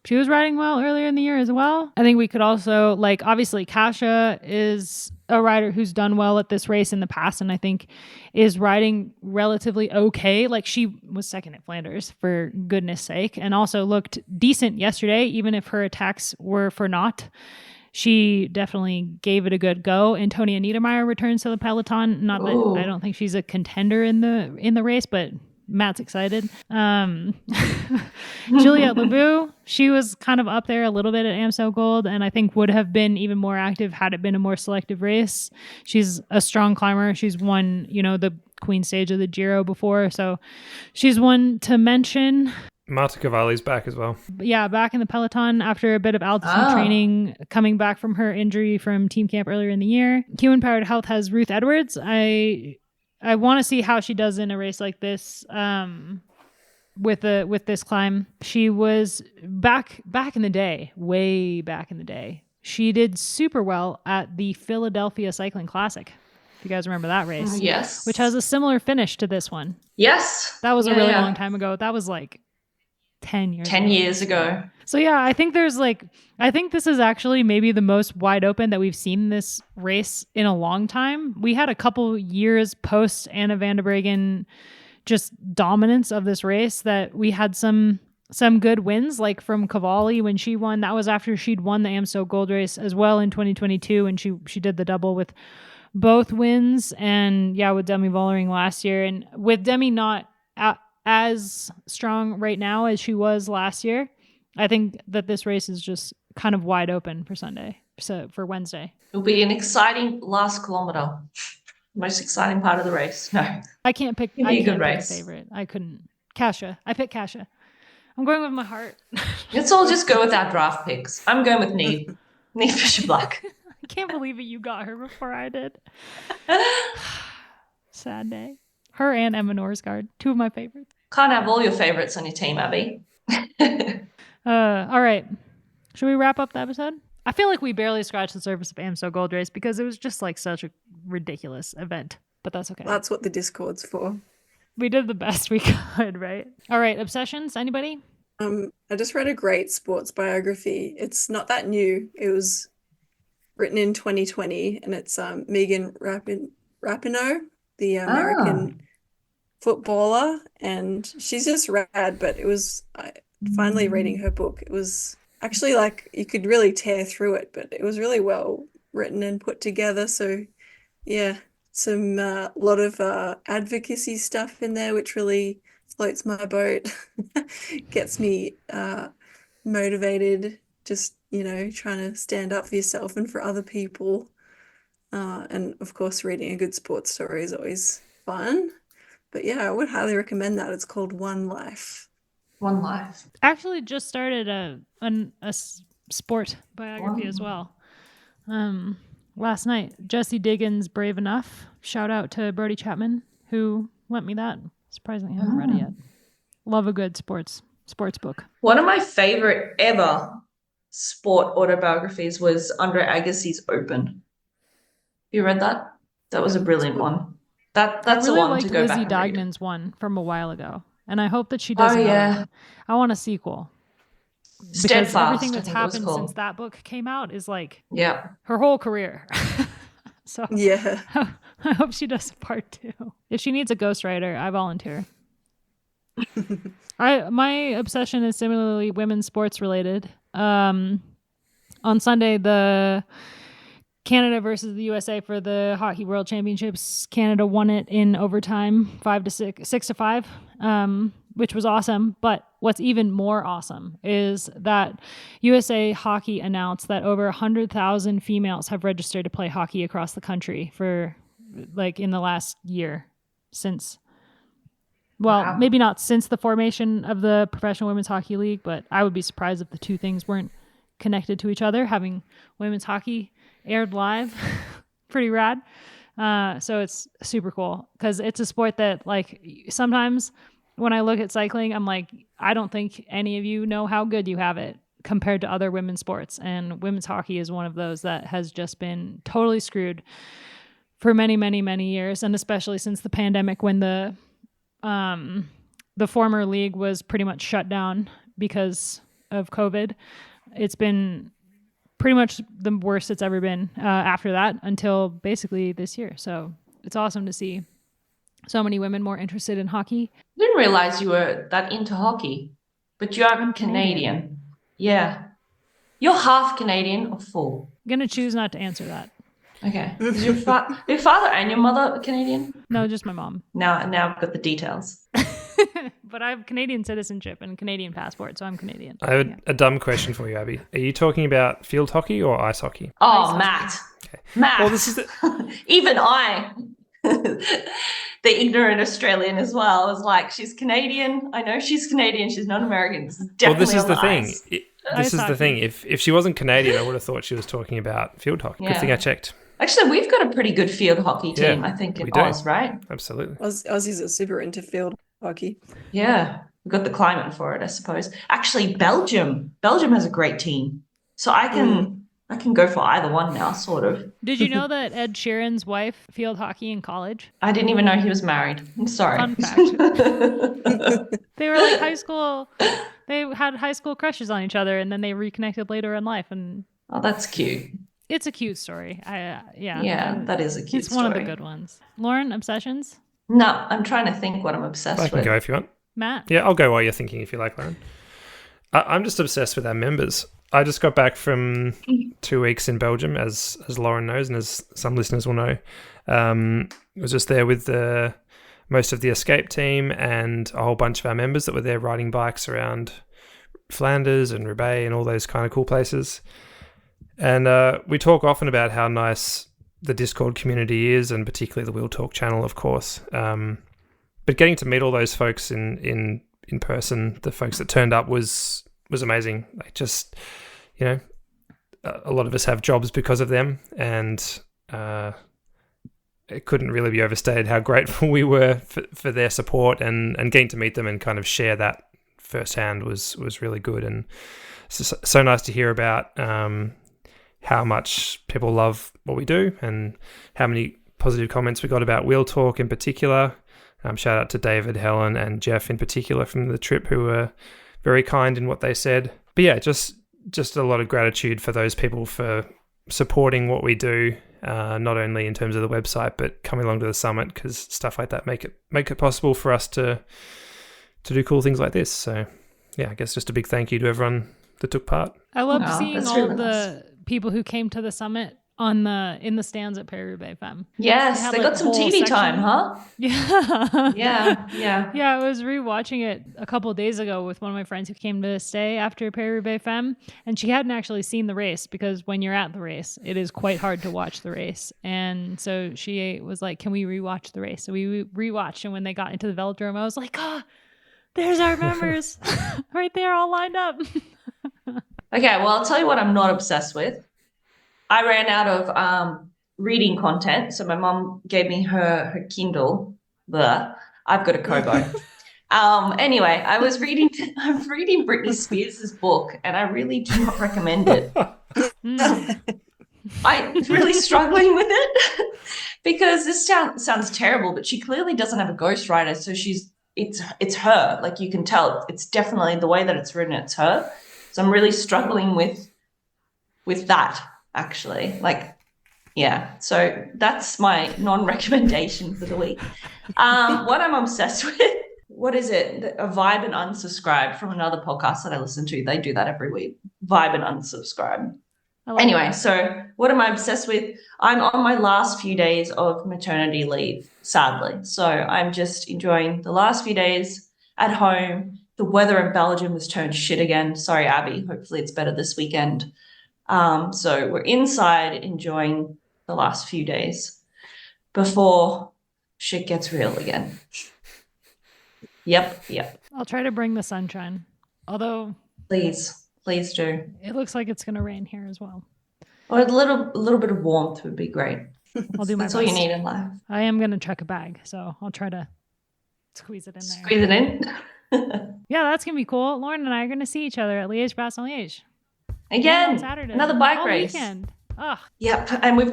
She was riding well earlier in the year as well. I think we could also, obviously Kasia is a rider who's done well at this race in the past, and I think is riding relatively okay. Like, she was second at Flanders, for goodness sake, and also looked decent yesterday, even if her attacks were for naught. She definitely gave it a good go. Antonia Niedermeyer returns to the peloton. Not that I don't think she's a contender in the race, but Matt's excited. Juliette Lebeau, she was kind of up there a little bit at Amstel Gold, and I think would have been even more active had it been a more selective race. She's a strong climber. She's won, the Queen stage of the Giro before, so she's one to mention. Marta Cavalli's back as well. Yeah, back in the peloton after a bit of altitude training, coming back from her injury from team camp earlier in the year. Human Powered Health has Ruth Edwards. I want to see how she does in a race like this with this climb. She was back in the day, way back in the day. She did super well at the Philadelphia Cycling Classic. If you guys remember that race. Yes. Which has a similar finish to this one. Yes. That was a really long time ago. That was 10 years 10 years ago. So yeah, I think I think this is actually maybe the most wide open that we've seen this race in a long time. We had a couple years post Anna van der Breggen just dominance of this race that we had some good wins, like from Cavalli when she won. That was after she'd won the Amstel Gold Race as well in 2022, and she did the double with both wins, and with Demi Vollering last year, and with Demi not as strong right now as she was last year. I think that this race is just kind of wide open for Sunday, so for Wednesday. It'll be an exciting last kilometer. Most exciting part of the race. No. I can't pick a good race. A favorite. I couldn't. Kasia. I picked Kasia. I'm going with my heart. Let's all just go with our draft picks. I'm going with Neve Fisher-Black. I can't believe it. You got her before I did. Sad day. Her and Emma Norsgaard, two of my favorites. Can't have all your favorites on your team, Abby. All right. Should we wrap up the episode? I feel like we barely scratched the surface of Amstel Gold Race because it was just such a ridiculous event, but that's okay. That's what the Discord's for. We did the best we could, right? All right. Obsessions, anybody? I just read a great sports biography. It's not that new. It was written in 2020, and it's Megan Rapinoe, the American footballer, and she's just rad. But it was finally reading her book. It was actually you could really tear through it, but it was really well written and put together. So yeah, some lot of advocacy stuff in there, which really floats my boat, gets me motivated, just, trying to stand up for yourself and for other people. And of course, reading a good sports story is always fun. But yeah, I would highly recommend that. It's called One Life. One Life. Actually, just started a sport biography as well. Last night, Jesse Diggins' Brave Enough. Shout out to Brody Chapman, who lent me that. Surprisingly, I haven't read it yet. Love a good sports book. One of my favorite ever sport autobiographies was Andre Agassi's Open. You read that? That was a brilliant one. That's I really the one liked to go Lizzie back and read. Dignan's one from a while ago, and I hope that she does. Oh, another yeah. one. I want a sequel. Because Steadfast, everything I that's think it was happened called. since that book came out is like Yeah. her whole career. So Yeah. I hope she does a part 2. If she needs a ghostwriter, I volunteer. My obsession is similarly women's sports related. On Sunday, the Canada versus the USA for the Hockey World Championships. Canada won it in overtime, 6-5, which was awesome. But what's even more awesome is that USA Hockey announced that over 100,000 females have registered to play hockey across the country for in the last year since. Well, Wow. maybe not since the formation of the Professional Women's Hockey League, but I would be surprised if the two things weren't connected to each other. Having women's hockey aired live, pretty rad. So it's super cool because it's a sport that sometimes when I look at cycling, I'm like, I don't think any of you know how good you have it compared to other women's sports. And women's hockey is one of those that has just been totally screwed for many, many, many years. And especially since the pandemic, when the former league was pretty much shut down because of COVID. It's been pretty much the worst it's ever been after that until basically this year. So it's awesome to see so many women more interested in hockey. I didn't realize you were that into hockey, but you are Canadian. Yeah. You're half Canadian or full? I'm going to choose not to answer that. Okay. Is your father and your mother Canadian? No, just my mom. Now I've got the details. But I have Canadian citizenship and Canadian passport, so I'm Canadian. I have a dumb question for you, Abby. Are you talking about field hockey or ice hockey? Oh, Matt. Okay. Matt. Well, this is the... Even I, the ignorant Australian as well, was like, she's Canadian. I know she's Canadian. She's not American. It's definitely Well, this is on the the thing. ice. This is the thing. If she wasn't Canadian, I would have thought she was talking about field hockey. Good Yeah. thing I checked. Actually, we've got a pretty good field hockey team, Yeah, I think, in we do. Oz, right? Absolutely. Aussies are super into field hockey. Yeah. We've got the climate for it, I suppose. Actually, Belgium has a great team. So I can go for either one now, sort of. Did you know that Ed Sheeran's wife field hockey in college? I didn't even know he was married. I'm sorry. Fun fact. They were like high school. They had high school crushes on each other, and then they reconnected later in life. And Oh, that's cute. it's a cute story. Yeah, that is a cute It's story. one of the good ones. Lauren, obsessions? No, I'm trying to think what I'm obsessed I can with. go if you want. Matt? Yeah, I'll go while you're thinking if you like, Loren. I'm just obsessed with our members. I just got back from 2 weeks in Belgium, as Loren knows, and as some listeners will know. I was just there with most of the escape team and a whole bunch of our members that were there riding bikes around Flanders and Roubaix and all those kind of cool places. And we talk often about how nice the Discord community is, and particularly the Wheel Talk channel, of course. But getting to meet all those folks in person, the folks that turned up, was amazing. Like, just, a lot of us have jobs because of them, and it couldn't really be overstated how grateful we were for their support, and getting to meet them and kind of share that firsthand was really good. And it's so nice to hear about how much people love what we do and how many positive comments we got about Wheel Talk in particular. Shout out to David, Helen, and Jeff in particular from the trip, who were very kind in what they said. But yeah, just a lot of gratitude for those people for supporting what we do, not only in terms of the website, but coming along to the summit, because stuff like that make it possible for us to do cool things like this. So yeah, I guess just a big thank you to everyone that took part. I loved Wow, seeing that's all really of the people who came to the summit in the stands at Paris-Roubaix Femme. Yes, had, they like, got some whole TV time, section. huh? Yeah. Yeah. Yeah, I was rewatching it a couple of days ago with one of my friends who came to stay after Paris-Roubaix Femme, and she hadn't actually seen the race because when you're at the race, it is quite hard to watch the race. And so she was like, "Can we rewatch the race?" So we rewatched, and when they got into the velodrome, I was like, "Ah, there's our members right there, all lined up." Okay, well, I'll tell you what I'm not obsessed with. I ran out of reading content, so my mom gave me her Kindle. Blah. I've got a Kobo. Anyway, I'm reading Britney Spears' book, and I really do not recommend it. I'm really struggling with it because this sounds terrible, but she clearly doesn't have a ghostwriter, so it's her. Like, you can tell, it's definitely the way that it's written, it's her. So I'm really struggling with that, actually. Like, yeah. So that's my non-recommendation for the week. What I'm obsessed with, what is it? A Vibe and Unsubscribe from another podcast that I listen to. They do that every week. Vibe and Unsubscribe. Anyway, so what am I obsessed with? I'm on my last few days of maternity leave, sadly. So I'm just enjoying the last few days at home. The weather in Belgium has turned shit again. Sorry, Abby. Hopefully it's better this weekend. So we're inside enjoying the last few days before shit gets real again. Yep. I'll try to bring the sunshine. Although Please do. it looks like it's going to rain here as well. Or a little bit of warmth would be great. I'll do my That's best. all you need in life. I am going to check a bag, so I'll try to squeeze it in there. Squeeze it in. Yeah, that's going to be cool. Lauren and I are going to see each other at Liège-Bastogne-Liège. Again, on Saturday. another bike All race. Weekend. Ugh. Yep, and we're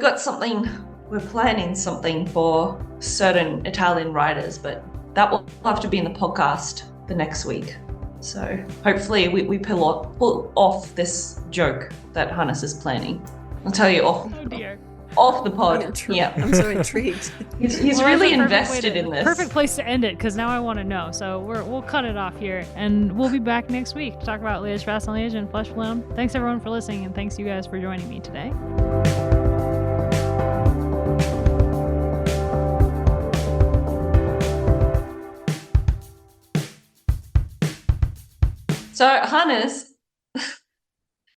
planning something for certain Italian riders, but that will have to be in the podcast the next week. So hopefully we pull off this joke that Hannes is planning. I'll tell you off the pod. Yeah, I'm so intrigued. He's Well, really that's a perfect way invested in this. Perfect place to end it because now I want to know. So we'll cut it off here, and we'll be back next week to talk about Liège-Bastogne-Liège and Flesh Blown. Thanks everyone for listening, and thanks you guys for joining me today. So Hannes,